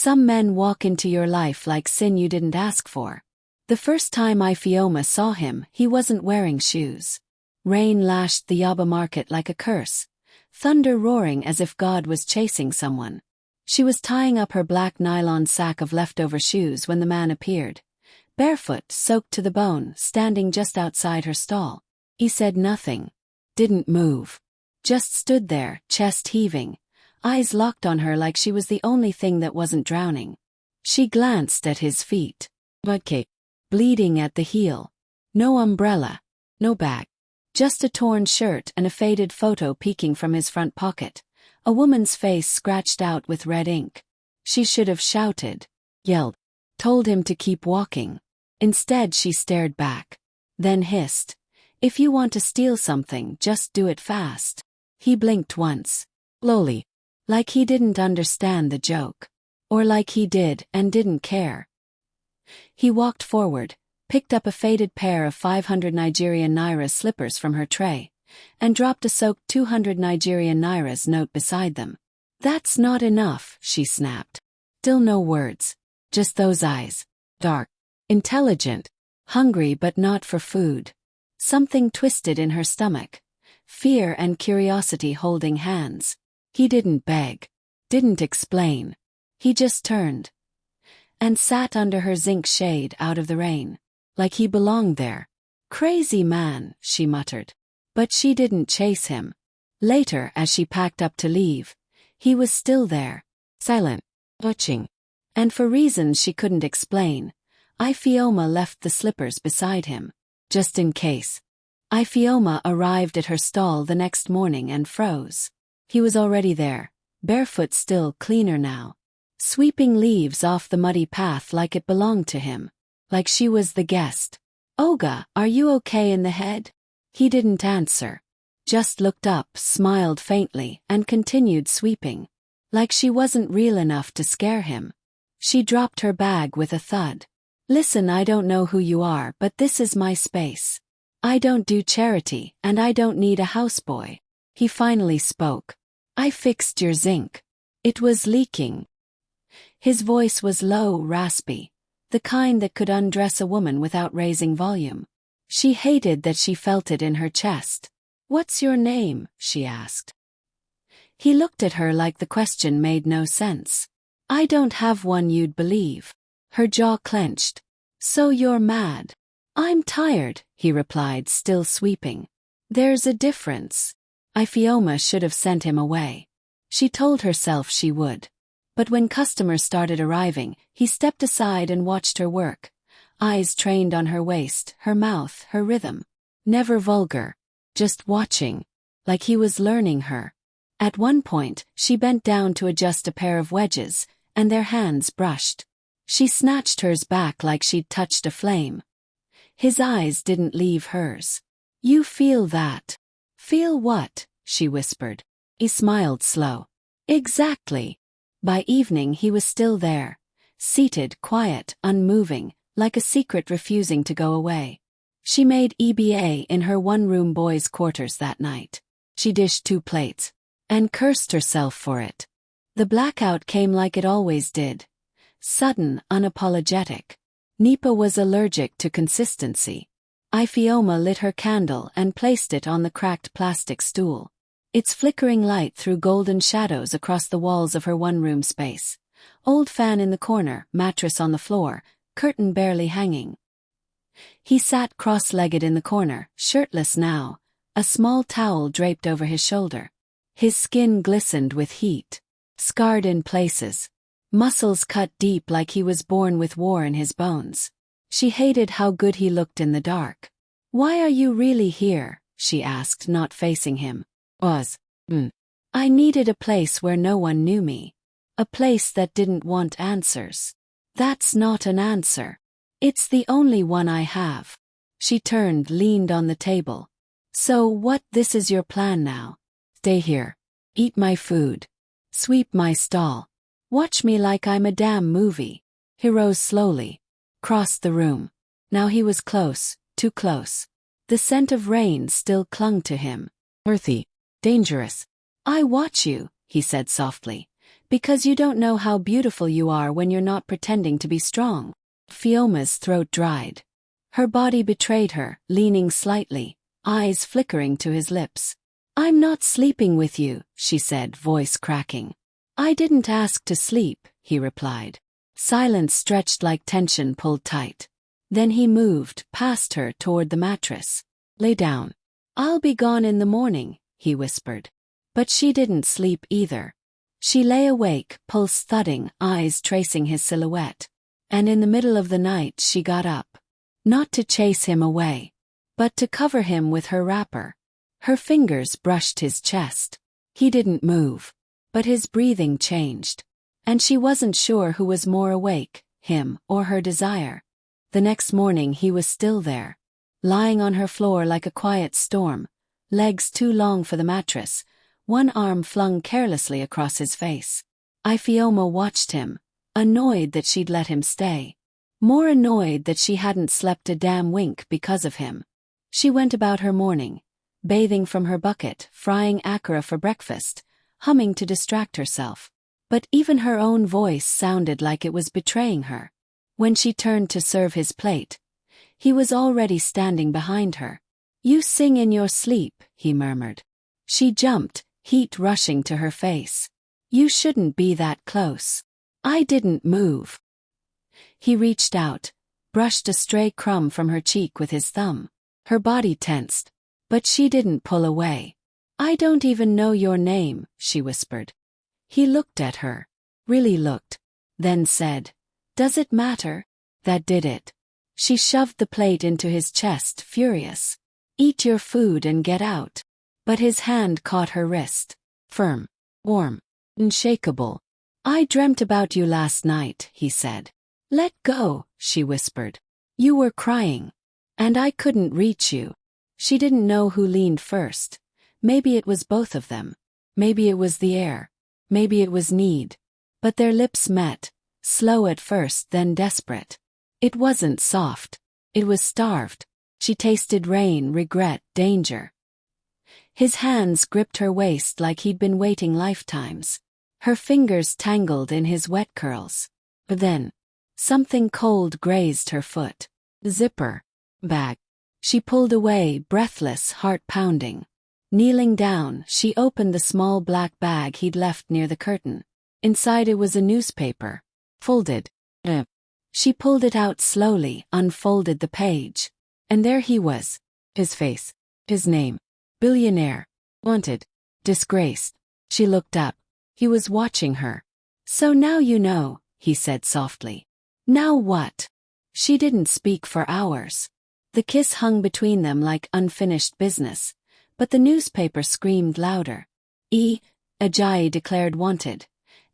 Some men walk into your life like sin you didn't ask for. The first time Ifeoma saw him, he wasn't wearing shoes. Rain lashed the Yaba market like a curse, thunder roaring as if God was chasing someone. She was tying up her black nylon sack of leftover shoes when the man appeared, barefoot, soaked to the bone, standing just outside her stall. He said nothing, didn't move, just stood there, chest heaving, eyes locked on her like she was the only thing that wasn't drowning. She glanced at his feet. Mudcake. Bleeding at the heel. No umbrella. No bag. Just a torn shirt and a faded photo peeking from his front pocket. A woman's face scratched out with red ink. She should have shouted, yelled, told him to keep walking. Instead she stared back. Then hissed, "If you want to steal something, just do it fast." He blinked once. Slowly. Like he didn't understand the joke. Or like he did and didn't care. He walked forward, picked up a faded pair of 500 Nigerian Naira slippers from her tray, and dropped a soaked 200 Nigerian Nairas note beside them. "That's not enough," she snapped. Still no words. Just those eyes. Dark. Intelligent. Hungry but not for food. Something twisted in her stomach. Fear and curiosity holding hands. He didn't beg. Didn't explain. He just turned. And sat under her zinc shade out of the rain. Like he belonged there. "Crazy man," she muttered. But she didn't chase him. Later, as she packed up to leave, he was still there. Silent. Watching. And for reasons she couldn't explain, Ifeoma left the slippers beside him. Just in case. Ifeoma arrived at her stall the next morning and froze. He was already there, barefoot, still cleaner now. Sweeping leaves off the muddy path like it belonged to him. Like she was the guest. "Oga, are you okay in the head?" He didn't answer. Just looked up, smiled faintly, and continued sweeping. Like she wasn't real enough to scare him. She dropped her bag with a thud. "Listen, I don't know who you are, but this is my space. I don't do charity, and I don't need a houseboy." He finally spoke. "I fixed your zinc. It was leaking." His voice was low, raspy, the kind that could undress a woman without raising volume. She hated that she felt it in her chest. "What's your name?" she asked. He looked at her like the question made no sense. "I don't have one, you'd believe." Her jaw clenched. "So you're mad?" "I'm tired," he replied, still sweeping. "There's a difference." Ifeoma should have sent him away. She told herself she would. But when customers started arriving, he stepped aside and watched her work. Eyes trained on her waist, her mouth, her rhythm. Never vulgar. Just watching. Like he was learning her. At one point, she bent down to adjust a pair of wedges, and their hands brushed. She snatched hers back like she'd touched a flame. His eyes didn't leave hers. "You feel that?" "Feel what?" she whispered. He smiled slow. "Exactly." By evening he was still there. Seated, quiet, unmoving, like a secret refusing to go away. She made EBA in her one-room boys' quarters that night. She dished 2 plates. And cursed herself for it. The blackout came like it always did. Sudden, unapologetic. Nipa was allergic to consistency. Ifeoma lit her candle and placed it on the cracked plastic stool. Its flickering light threw golden shadows across the walls of her one-room space. Old fan in the corner, mattress on the floor, curtain barely hanging. He sat cross-legged in the corner, shirtless now, a small towel draped over his shoulder. His skin glistened with heat. Scarred in places. Muscles cut deep like he was born with war in his bones. She hated how good he looked in the dark. "Why are you really here?" she asked, not facing him. I needed a place where no one knew me. A place that didn't want answers." "That's not an answer. It's the only one I have." She turned, leaned on the table. "So what, this is your plan now? Stay here. Eat my food. Sweep my stall. Watch me like I'm a damn movie." He rose slowly. Crossed the room. Now he was close, too close. The scent of rain still clung to him. Earthy. Dangerous. "I watch you," he said softly. Because you don't know how beautiful you are when you're not pretending to be strong. Fioma's throat dried. Her body betrayed her, leaning slightly, eyes flickering to his lips. I'm not sleeping with you, she said, voice cracking. I didn't ask to sleep, he replied. Silence stretched like tension pulled tight. Then he moved past her toward the mattress. Lay down. I'll be gone in the morning, he whispered. But she didn't sleep either. She lay awake, pulse thudding, eyes tracing his silhouette. And in the middle of the night she got up. Not to chase him away, but to cover him with her wrapper. Her fingers brushed his chest. He didn't move, but his breathing changed. And she wasn't sure who was more awake, him or her desire. The next morning he was still there, lying on her floor like a quiet storm, legs too long for the mattress, one arm flung carelessly across his face. Ifioma watched him, annoyed that she'd let him stay. More annoyed that she hadn't slept a damn wink because of him. She went about her morning, bathing from her bucket, frying akara for breakfast, humming to distract herself. But even her own voice sounded like it was betraying her. When she turned to serve his plate, he was already standing behind her. You sing in your sleep, he murmured. She jumped, heat rushing to her face. You shouldn't be that close. I didn't move. He reached out, brushed a stray crumb from her cheek with his thumb. Her body tensed, but she didn't pull away. I don't even know your name, she whispered. He looked at her, really looked, then said, Does it matter? That did it. She shoved the plate into his chest, furious. Eat your food and get out. But his hand caught her wrist. Firm, warm, unshakable. I dreamt about you last night, he said. Let go, she whispered. You were crying. And I couldn't reach you. She didn't know who leaned first. Maybe it was both of them. Maybe it was the air. Maybe it was need. But their lips met, slow at first, then desperate. It wasn't soft. It was starved. She tasted rain, regret, danger. His hands gripped her waist like he'd been waiting lifetimes. Her fingers tangled in his wet curls. But then, something cold grazed her foot. Zipper. Bag. She pulled away, breathless, heart pounding. Kneeling down, she opened the small black bag he'd left near the curtain. Inside it was a newspaper. Folded. She pulled it out slowly, unfolded the page. And there he was. His face. His name. Billionaire. Wanted. Disgraced. She looked up. He was watching her. So now you know, he said softly. Now what? She didn't speak for hours. The kiss hung between them like unfinished business, but the newspaper screamed louder. Ajayi declared wanted.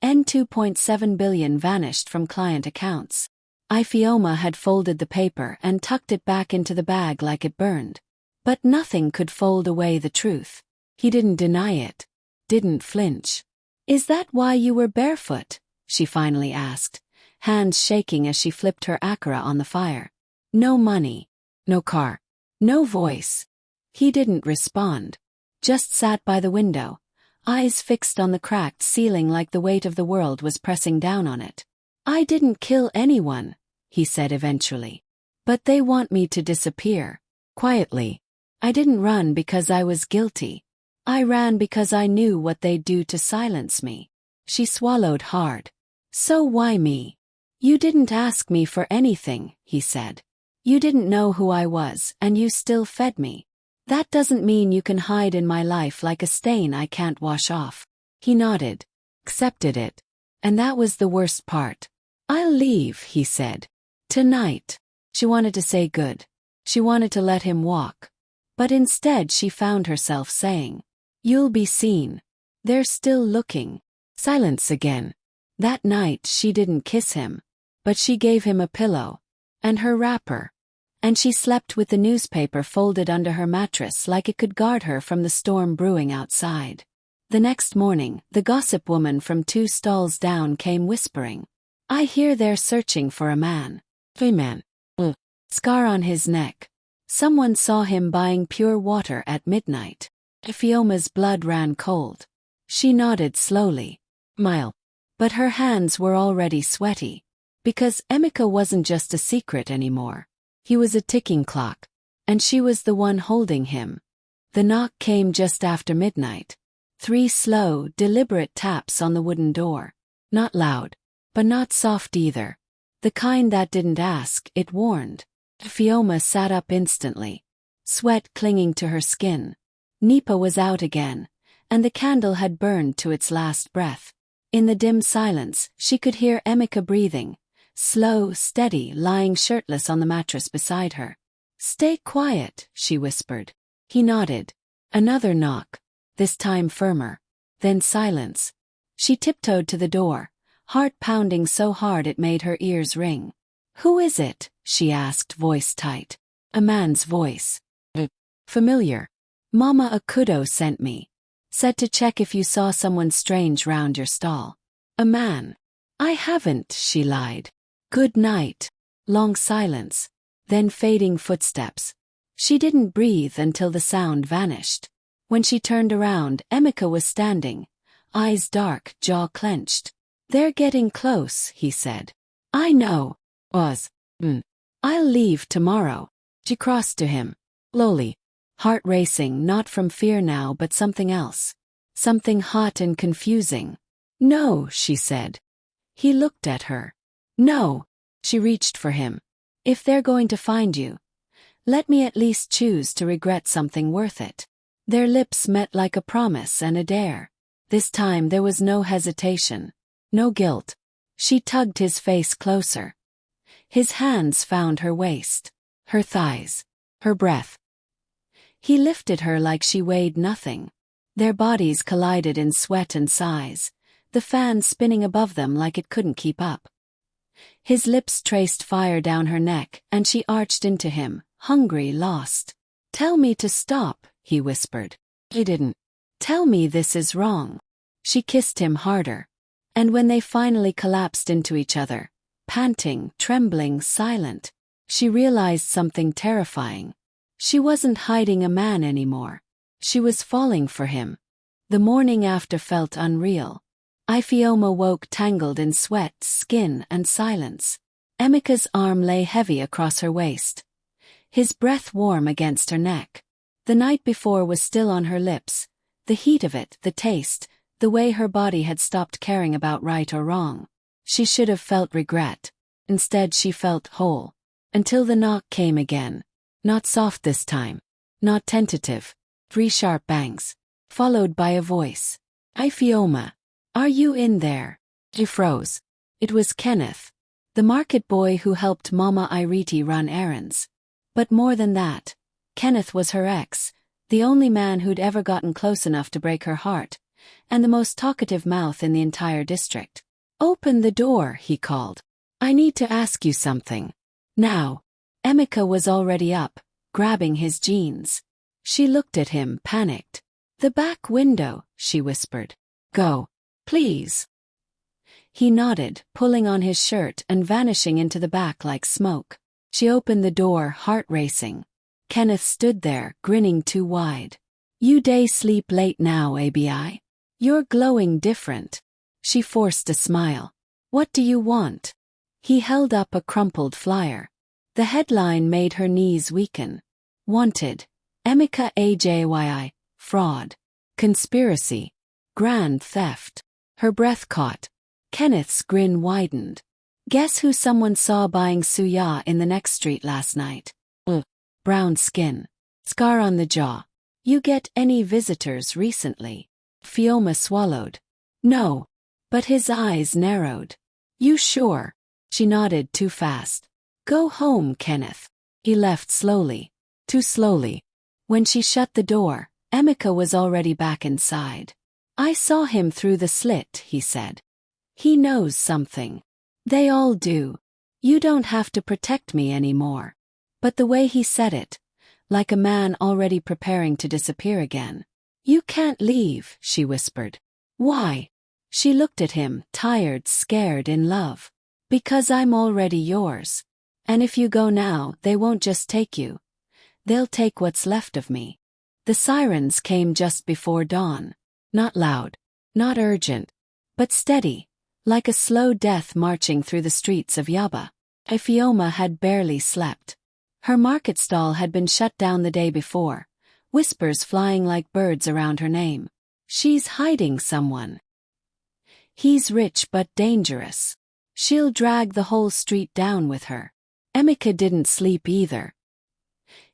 N 2.7 billion vanished from client accounts. Ifioma had folded the paper and tucked it back into the bag like it burned. But nothing could fold away the truth. He didn't deny it. Didn't flinch. Is that why you were barefoot? She finally asked, hands shaking as she flipped her akara on the fire. No money. No car. No voice. He didn't respond. Just sat by the window, eyes fixed on the cracked ceiling like the weight of the world was pressing down on it. I didn't kill anyone, he said eventually. But they want me to disappear. Quietly. I didn't run because I was guilty. I ran because I knew what they'd do to silence me. She swallowed hard. So why me? You didn't ask me for anything, he said. You didn't know who I was, and you still fed me. That doesn't mean you can hide in my life like a stain I can't wash off. He nodded. Accepted it. And that was the worst part. I'll leave, he said. Tonight. She wanted to say good. She wanted to let him walk. But instead she found herself saying, You'll be seen. They're still looking. Silence again. That night she didn't kiss him. But she gave him a pillow. And her wrapper. And she slept with the newspaper folded under her mattress like it could guard her from the storm brewing outside. The next morning, the gossip woman from 2 stalls down came whispering. I hear they're searching for a man. A man. Scar on his neck. Someone saw him buying pure water at midnight. Fioma's blood ran cold. She nodded slowly. Mile. But her hands were already sweaty. Because Emeka wasn't just a secret anymore. He was a ticking clock. And she was the one holding him. The knock came just after midnight. 3 slow, deliberate taps on the wooden door. Not loud. But not soft either. The kind that didn't ask, it warned. Fioma sat up instantly. Sweat clinging to her skin. Nipa was out again. And the candle had burned to its last breath. In the dim silence, she could hear Emeka breathing. Slow, steady, lying shirtless on the mattress beside her. "Stay quiet," she whispered. He nodded. Another knock. This time firmer. Then silence. She tiptoed to the door, heart pounding so hard it made her ears ring. "Who is it?" she asked, voice tight. A man's voice. Familiar. "Mama Akudo sent me. Said to check if you saw someone strange round your stall." A man. "I haven't," she lied. "Good night." Long silence. Then fading footsteps. She didn't breathe until the sound vanished. When she turned around, Emeka was standing. Eyes dark, jaw clenched. "They're getting close," he said. "I know." "I'll leave tomorrow." She crossed to him. Slowly. Heart racing, not from fear now but something else. Something hot and confusing. "No," she said. He looked at her. "No." She reached for him. "If they're going to find you, let me at least choose to regret something worth it." Their lips met like a promise and a dare. This time there was no hesitation. No guilt. She tugged his face closer. His hands found her waist. Her thighs. Her breath. He lifted her like she weighed nothing. Their bodies collided in sweat and sighs, the fan spinning above them like it couldn't keep up. His lips traced fire down her neck, and she arched into him, hungry, lost. "Tell me to stop," he whispered. He didn't. "Tell me this is wrong." She kissed him harder. And when they finally collapsed into each other, panting, trembling, silent, she realized something terrifying. She wasn't hiding a man anymore. She was falling for him. The morning after felt unreal. Ifeoma woke tangled in sweat, skin, and silence. Emeka's arm lay heavy across her waist. His breath warm against her neck. The night before was still on her lips. The heat of it, the taste, the way her body had stopped caring about right or wrong. She should have felt regret. Instead she felt whole. Until the knock came again. Not soft this time. Not tentative. 3 sharp bangs. Followed by a voice. "Ifeoma. Are you in there?" She froze. It was Kenneth. The market boy who helped Mama Iriti run errands. But more than that. Kenneth was her ex. The only man who'd ever gotten close enough to break her heart. And the most talkative mouth in the entire district. "Open the door," he called. "I need to ask you something. Now." Emeka was already up, grabbing his jeans. She looked at him, panicked. "The back window," she whispered. "Go. Please." He nodded, pulling on his shirt and vanishing into the back like smoke. She opened the door, heart racing. Kenneth stood there, grinning too wide. "You day sleep late now, ABI? You're glowing different." She forced a smile. "What do you want?" He held up a crumpled flyer. The headline made her knees weaken. Wanted. Emeka Ajyi. Fraud. Conspiracy. Grand theft. Her breath caught. Kenneth's grin widened. "Guess who someone saw buying suya in the next street last night?" Brown skin. Scar on the jaw. "You get any visitors recently?" Fioma swallowed. "No." But his eyes narrowed. "You sure?" She nodded too fast. "Go home, Kenneth." He left slowly. Too slowly. When she shut the door, Emeka was already back inside. "I saw him through the slit," he said. "He knows something. They all do. You don't have to protect me anymore." But the way he said it, like a man already preparing to disappear again. "You can't leave," she whispered. "Why?" She looked at him, tired, scared, in love. "Because I'm already yours. And if you go now, they won't just take you. They'll take what's left of me." The sirens came just before dawn. Not loud. Not urgent. But steady. like a slow death marching through the streets of Yaba. Ifeoma had barely slept. Her market stall had been shut down the day before, whispers flying like birds around her name. She's hiding someone. He's rich but dangerous. She'll drag the whole street down with her. Emeka didn't sleep either.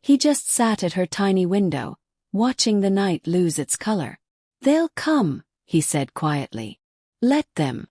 He just sat at her tiny window, watching the night lose its color. They'll come, he said quietly. Let them.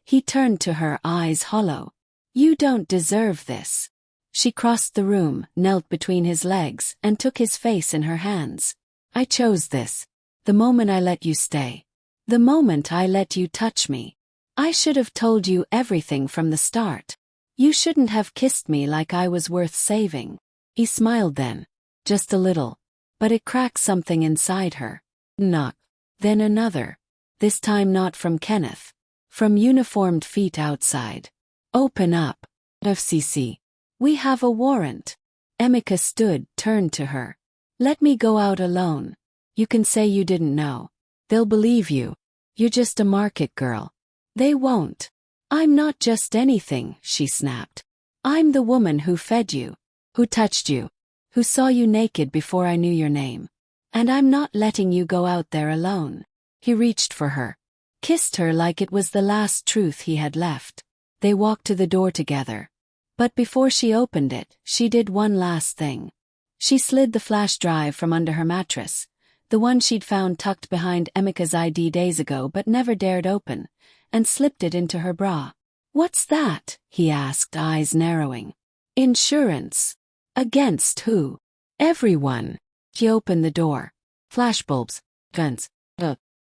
He turned to her, eyes hollow. You don't deserve this. She crossed the room, knelt between his legs, and took his face in her hands. I chose this. The moment I let you stay. The moment I let you touch me. I should have told you everything from the start. You shouldn't have kissed me like I was worth saving. He smiled then. Just a little. But it cracked something inside her. Knock. Then another. This time not from Kenneth. From uniformed feet outside. Open up. FCC. We have a warrant. Emeka stood, turned to her. Let me go out alone. You can say you didn't know. They'll believe you. You're just a market girl. They won't. I'm not just anything, she snapped. I'm the woman who fed you, who touched you, who saw you naked before I knew your name. And I'm not letting you go out there alone. He reached for her, kissed her like it was the last truth he had left. They walked to the door together. But before she opened it, she did one last thing. She slid the flash drive from under her mattress, the one she'd found tucked behind Emeka's ID days ago but never dared open, and slipped it into her bra. What's that? He asked, eyes narrowing. Insurance. Against who? Everyone. She opened the door. Flashbulbs. Guns.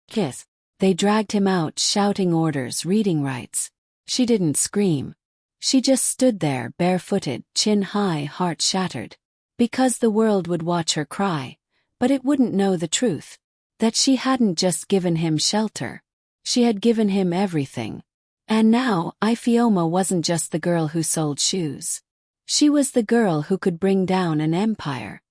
Kiss. They dragged him out, shouting orders, reading rights. She didn't scream. She just stood there, barefooted, chin high, heart shattered. Because the world would watch her cry, but it wouldn't know the truth. That she hadn't just given him shelter. She had given him everything. And now, Ifeoma wasn't just the girl who sold shoes. She was the girl who could bring down an empire.